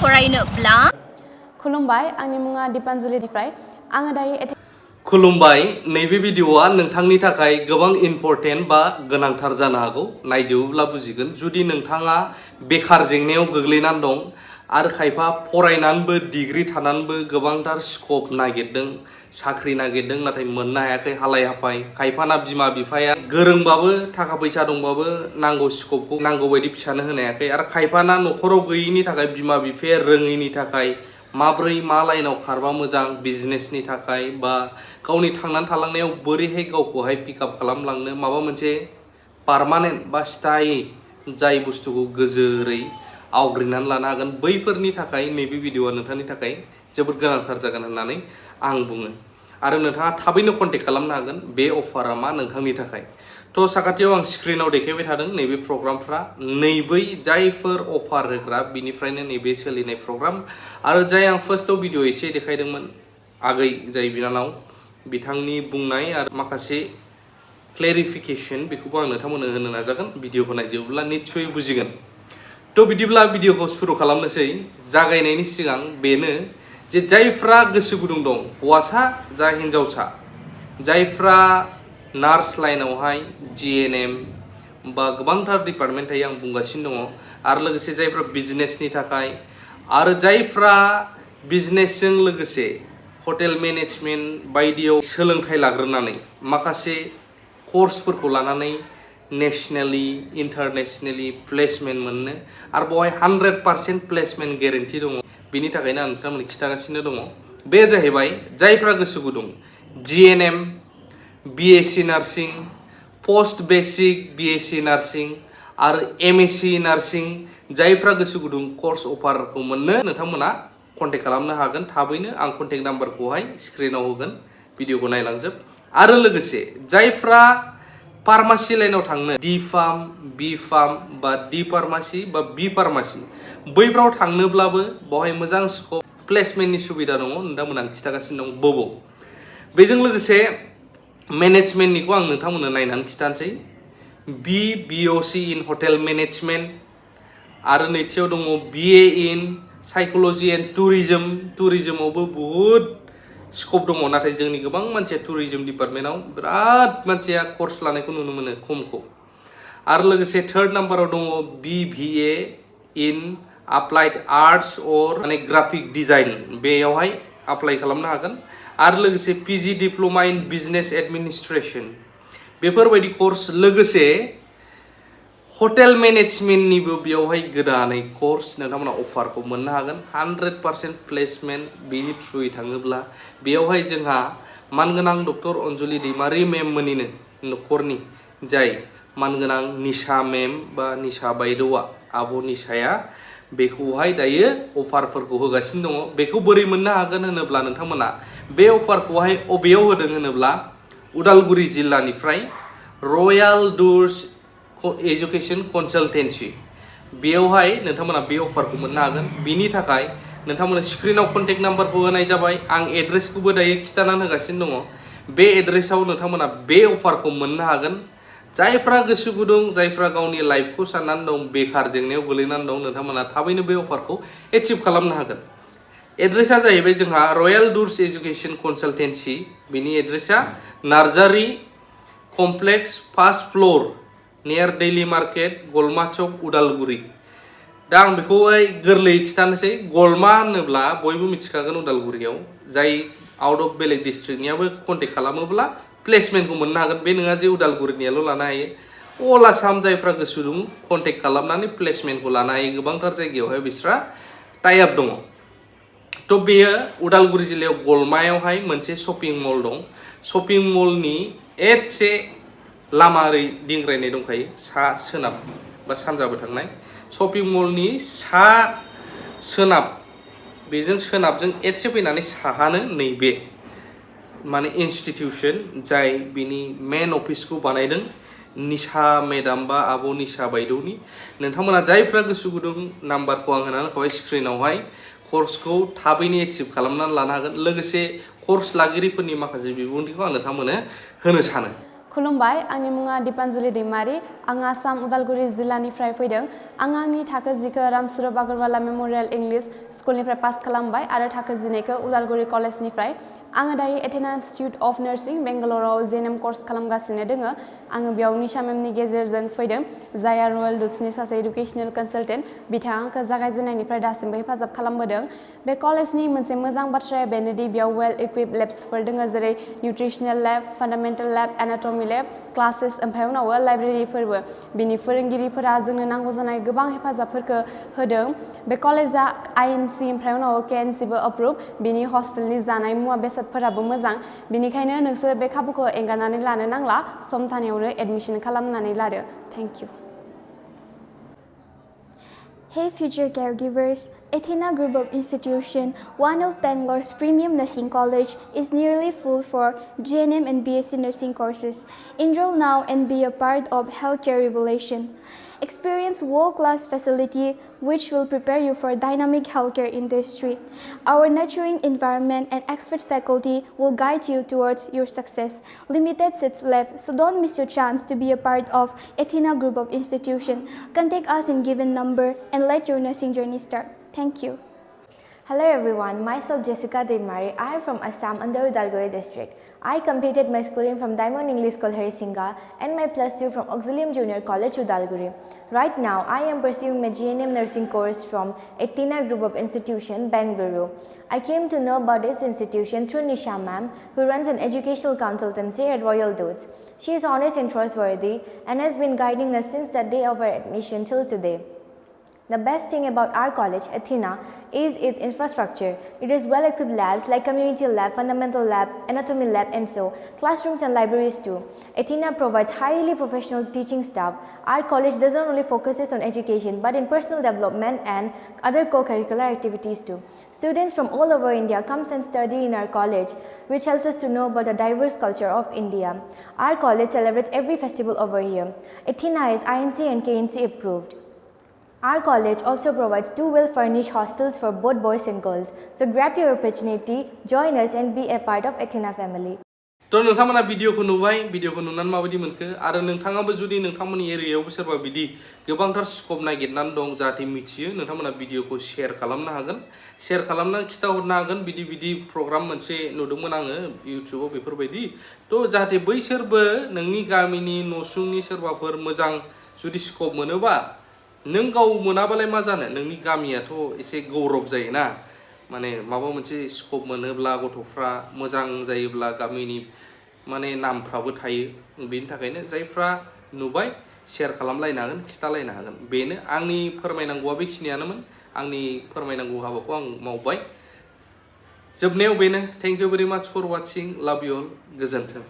फरायनोब्ला खुलुमबाय आंनि मुङा दिपान्जलिनिफ्राय आङो दायो खुलुमबाय नैबे भिडिअआ नोंथांनि थाखाय गोबां इम्परटेन्ट बा गोनांथार जानो हागौ नायजोबोब्ला बुजिगोन जुदि नोंथाङा बेकार जेंनायाव गोग्लैनानै दं आरो खायफा फरायनानैबो डिग्री थानानैबो गोबांथार स्कोप नागिरदों साख्रि नागिरदों नाथाय मोननो हायाखै हालाय हाफाय खायफाना बिमा बिफाया गोरोंबाबो थाखा फैसा दंबाबो नांगौ स्कोपखौ नांगौ बायदि फिसानो होनो हायाखै आरो खायफाना नखराव गैयिनि थाखाय बिमा बिफाया रोङैनि थाखाय माब्रै मा लाइनाव खारबा मोजां बिजनेसनि थाखाय बा गावनि थांनानै थालांनायाव बोरैहाय गावखौहाय पिकआप खालामलांनो माबा मोनसे पारमानेन्ट बा स्थायी जाय बुस्थुखौ गोजोरै आवग्रिनानै लानो हागोन बैफोरनि थाखाय नैबे भिडिअआ नोंथांनि थाखाय जोबोद गोनांथार जागोन होननानै आं बुङो आरो नोंथाङा थाबैनो कन्टेक्ट खालामनो हागोन बे अफारा मा नोंथांनि थाखाय थ' साखाथियाव आं स्क्रिनाव देखायबाय थादों नैबे प्रग्रामफ्रा नैबै जायफोर अफार होग्रा बिनिफ्रायनो नैबे सोलिनाय प्रग्राम आरो जाय आं फार्स्टआव भिडिअ एसे देखायदोंमोन आगै जाय बिनानाव बिथांनि बुंनाय आरो माखासे क्लेरिफिकेशन बेखौबो आं नोंथांमोननो होनो नाजागोन भिडिअखौ नायजोबोब्ला निस्सय बुजिगोन थ' बिदिब्ला भिडिअखौ सुरु खालामनोसै जागायनायनि सिगां बेनो जे जायफ्रा गोसो गुदुं दं हौवासा जा हिन्जावसा जायफ्रा नार्स लाइनावहाय जिएनएम बा गोबांथार डिपार्टमेन्ट थायो आं बुंगासिनो दङ आरो लोगोसे जायफ्रा बिजनेसनि थाखाय आरो जायफ्रा बिजनेसजों लोगोसे हटेल मेनेजमेन्ट बायदियाव सोलोंथाइ लाग्रोनानै माखासे कर्सफोरखौ लानानै नेशनेलि इन्टारनेशनेलि प्लेसमेन्ट मोननो आरो बेवहाय 100% प्लेसमेन्ट गेरेन्टि दङ बेनि थाखायनो आं नोंथांमोननो खिन्थागासिनो दङ बे जाहैबाय जायफ्रा गोसो गुदुं GNM BSc nursing post basic BSc nursing आरो एमएससि नार्सिं जायफ्रा गोसो गुदुं कर्स अफारखौ मोननो नोंथांमोना कन्टेक्ट खालामनो हागोन थाबैनो आं कन्टेक्ट नाम्बारखौहाय स्क्रिनाव होगोन भिडिअखौ नायलांजोब आरो लोगोसे जायफ्रा फार्मासि लाइनाव थांनो डी फार्म बी फार्म बा डी फार्मासि बा बी फार्मासि बैफ्राव थांनोब्लाबो बेवहाय मोजां स्कोप प्लेसमेन्टनि सुबिदा दङ नोंथांमोना खिन्थागासिनो दं बबाव बेजों लोगोसे मेनेजमेन्टनिखौ आं नोंथांमोननो नायनानै खिन्थानोसै बिओसि इन हटेल मेनेजमेन्ट आरो नैथियाव दङ बिए इन साइकोलजी एन्ड टुरिजमावबो बहुद स्कोप दङ नाथाय जोंनि गोबां मानसिया टुरिजम डिपार्टमेन्टआव बिराद मानसिया कर्स लानायखौ नुनो मोनो खमखौ आरो लोगोसे थार्ड नाम्बाराव दङ बिभिए इन एप्लाइड आर्ट्स अर माने ग्राफिक डिजाइन बेयावहाय एप्लाइ खालामनो हागोन आरो लोगोसे पिजि डिप्ल'मा इन बिजनेस एडमिनिस्ट्रेशन बेफोरबायदि कर्स लोगोसे हटेल मेनेजमेन्टनिबो बेयावहाय गोदानै कर्स नोंथांमोना अफारखौ मोननो हागोन 100% प्लेसमेन्ट बेनि थ्रुयै थाङोब्ला बेयावहाय जोंहा मानगोनां डक्टर अनजुलि दैमारि मेम मोननिनो न'खरनि जाय मानगोनां निशा मेम बा निशा बायद'आ आब' निशाया बेखौहाय दायो अफारफोरखौ होगासिनो दङ बेखौ बोरै मोननो हागोन होनोब्ला नोंथांमोना बे अफारखौहाय अबेयाव होदों होनोब्ला उदालगुरि जिल्लानिफ्राय रयेल डुर्स एजुकेशन कनसालटेन्सि बेयावहाय नोंथांमोना बे अफारखौ मोननो हागोन बिनि थाखाय नोंथांमोना स्क्रिनाव कन्टेक्ट नाम्बारखौ होनाय जाबाय आं एड्रेसखौबो दायो खिन्थानानै होगासिनो दङ बे एड्रेसाव नोंथांमोना बे अफारखौ मोननो हागोन जायफ्रा गोसो गुदुं जायफ्रा गावनि लाइफखौ साननानै दं बेकार जेंनायाव गोलैनानै दं नोंथांमोना थाबैनो बे अफारखौ एचिभ खालामनो हागोन एड्रेसा जाहैबाय जोंहा रयेल डुर्स एजुकेशन कनसालटेन्सि बिनि एड्रेसा Narzary complex first floor near daily market गलमा चक उदालगुरि दा आं बेखौहाय गोरलैयै खिन्थानोसै गलमा होनोब्ला बयबो मिथिखागोन उदालगुरियाव जाय आउट अफ बेलेग डिस्ट्रिक्टनियाबो कन्टेक्ट खालामोब्ला प्लेसमेन्टखौ मोननो हागोन बे नङा जे उदालगुरिनियाल' लानो हायो अल आसाम जायफ्रा गोसो दं कन्टेक्ट खालामनानै प्लेसमेन्टखौ लानो हायो गोबांथार जायगायावहाय बिस्रा टाइ आप दङ थ' बेयो उदालगुरि जिल्लायाव गलमायावहाय मोनसे शपिं मल दं शपिं मलनि एसे लामा ओरै दिंग्रायनाय दंखायो सा सोनाब बा सानजाबो थांनाय शपिं मलनि सा सोनाब बेजों सोनाबजों एसे फैनानै साहानो नैबे माने इन्स्टिटिउसन जाय बिनि मेन अफिसखौ बानायदों निशा मेडाम बा आब' निशा बायद'नि नोंथांमोना जायफ्रा गोसो गुदुं नाम्बारखौ आं होनानै होबाय स्क्रिनावहाय कर्सखौ थाबैनो एचिभ खालामनानै लानो हागोन लोगोसे कर्स लागिरिफोरनि माखासे बिबुंथिखौ आं नोंथांमोननो होनो सानो खुलुमबाय आंनि मुङा दिपान्जलि दैमारि आं आसाम उदालगुरि जिल्लानिफ्राय फैदों आं आंनि थाखो 10खौ रामसुरब आगरवाला मेमोरियेल इंलिश स्कुलनिफ्राय पास खालामबाय आरो थाखो 12खौ उदालगुरि कलेजनिफ्राय आङो दायो एथेना इन्स्टिट्युट अफ नार्सिं बेंगालराव जेएनएम कर्स खालामगासिनो दोङो आङो बेयाव निशा मेमनि गेजेरजों फैदों जायहा रयेल डुट्सनि सासे इडुकेसनेल कनसालटेन्ट बिथाङा आंखौ जागायजेननायनिफ्राय दासिमबो हेफाजाब खालामबोदों बे कलेजनि मोनसे मोजां बाथ्राया बेनोदि बेयाव वेल इक्विप लेब्सफोर दोङो जेरै निउट्रिसनेल लेब फान्डामेन्टेल लेब एनाटमी लेब क्लासेस ओमफ्राय उनाव लाइब्रेरिफोरबो बिनि फोरोंगिरिफोरा जोंनो नांगौ जानाय गोबां हेफाजाबफोरखौ होदों बे कलेजा आइएनसि ओमफ्राय उनाव केएनसिबो अप्रुभ बिनि हस्टेलनि जानाय मुवा बेसादफोराबो मोजां बिनिखायनो नोंसोर बे खाबुखौ एंगारनानै लानो नांला सम थानायावनो एडमिशन खालामनानै लादो thank you Hey future caregivers, Athena Group of Institution, one of Bangalore's premium nursing college, is nearly full for JNM and BSc nursing courses. Enroll now and be a part of healthcare revolution. Experience world-class facility which will prepare you for dynamic healthcare industry. Our nurturing environment and expert faculty will guide you towards your success. Limited seats left, so don't miss your chance to be a part of Athena Group of Institution. Contact us in given number and let your nursing journey start. Thank you. Hello everyone, myself Jessica Dinmari. I am from Assam under Udalguri district. I completed my schooling from Diamond English School Harisinga and my +2 from Auxilium Junior College Udalguri. Right now, I am pursuing my GNM nursing course from Athena Group of Institution, Bengaluru. I came to know about this institution through Nisha ma'am, who runs an educational consultancy at Royal Dudes. She is honest and trustworthy and has been guiding us since the day of our admission till today. The best thing about our college, Athena, is its infrastructure. It is well-equipped labs like community lab, fundamental lab, anatomy lab, and so, classrooms and libraries too. Athena provides highly professional teaching staff. Our college doesn't only focuses on education, but in personal development and other co-curricular activities too. Students from all over India comes and study in our college, which helps us to know about the diverse culture of India. Our college celebrates every festival over here. Athena is INC and KNC approved. Our college also provides 2 well-furnished hostels for both boys and girls. So grab your opportunity, join us and be a part of Athena family. तो नोंथांमोना भिडिअखौ नुबाय भिडिअखौ नुनानै माबायदि मोनखो आरो नोंथाङाबो जुदि नोंथांमोननि एरियायावबो सोरबा बिदि गोबांथार स्कोप नागिरनानै दं जाहाथे मिथियो नोंथांमोना भिडिअखौ शेयार खालामनो हागोन शेयार खालामना खिथाहरनो हागोन बिदि प्रग्राम मोनसे नुदोंमोन आङो इउट्युबाव बेफोरबायदि तो जाहाथे बैसोरबो नोंनि गामिनि नसुंनि सोरबाफोर मोजां जुदि स्कोप मोनोबा नों गाव मोनाबालाय मा जानो नोंनि गामियाथ' एसे गौरब जायोना माने माबा मोनसे स्कोप मोनोब्ला गथ'फ्रा मोजां जायोब्ला गामिनि माने नामफ्राबो थायो बेनि थाखायनो जायफ्रा नुबाय शेयार खालामलायनो हागोन खिथालायनो हागोन बेनो आंनि फोरमायनांगौआ बेखिनियानोमोन आंनि फोरमायनांगौ हाबाखौ आं मावबाय जोबनायाव बेनो थेंक इउ भेरि माच फर वाचिं लाभ इउ अल गोजोन्थों